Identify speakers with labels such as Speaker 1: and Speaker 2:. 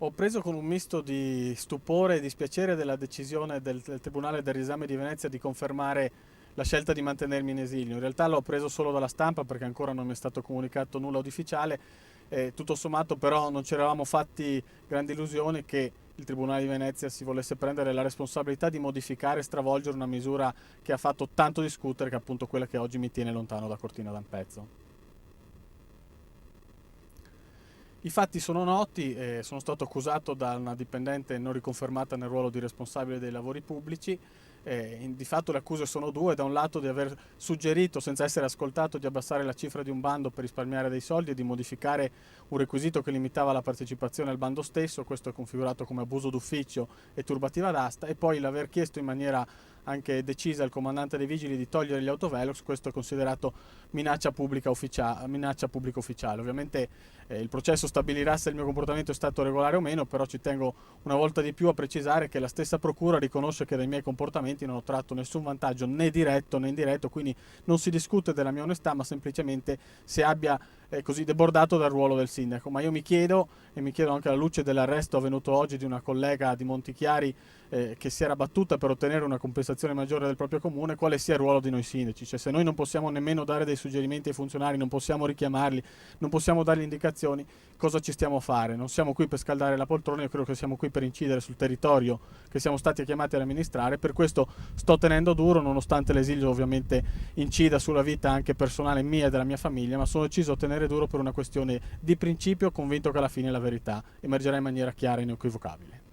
Speaker 1: Ho preso con un misto di stupore e dispiacere della decisione del Tribunale del Riesame di Venezia di confermare la scelta di mantenermi in esilio. In realtà l'ho preso solo dalla stampa perché ancora non mi è stato comunicato nulla di ufficiale. Tutto sommato però non ci eravamo fatti grandi illusioni che il Tribunale di Venezia si volesse prendere la responsabilità di modificare e stravolgere una misura che ha fatto tanto discutere, che è appunto quella che oggi mi tiene lontano da Cortina d'Ampezzo. I fatti sono noti, sono stato accusato da una dipendente non riconfermata nel ruolo di responsabile dei lavori pubblici. Di fatto le accuse sono due: da un lato di aver suggerito senza essere ascoltato di abbassare la cifra di un bando per risparmiare dei soldi e di modificare un requisito che limitava la partecipazione al bando stesso, questo è configurato come abuso d'ufficio e turbativa d'asta, e poi l'aver chiesto in maniera anche decisa al comandante dei vigili di togliere gli autovelox, questo è considerato minaccia pubblica ufficiale. Ovviamente il processo stabilirà se il mio comportamento è stato regolare o meno, però ci tengo una volta di più a precisare che la stessa procura riconosce che dai miei comportamenti non ho tratto nessun vantaggio né diretto né indiretto, quindi non si discute della mia onestà, ma semplicemente se abbia così debordato dal ruolo del sindaco. Ma io mi chiedo, e mi chiedo anche alla luce dell'arresto avvenuto oggi di una collega di Montichiari che si era battuta per ottenere una compensazione maggiore del proprio comune, quale sia il ruolo di noi sindaci. Cioè, se noi non possiamo nemmeno dare dei suggerimenti ai funzionari, non possiamo richiamarli, non possiamo dargli indicazioni, cosa ci stiamo a fare? Non siamo qui per scaldare la poltrona, io credo che siamo qui per incidere sul territorio che siamo stati chiamati ad amministrare. Per questo sto tenendo duro, nonostante l'esilio ovviamente incida sulla vita anche personale mia e della mia famiglia, ma sono deciso a tenere duro per una questione di principio, convinto che alla fine la verità emergerà in maniera chiara e inequivocabile.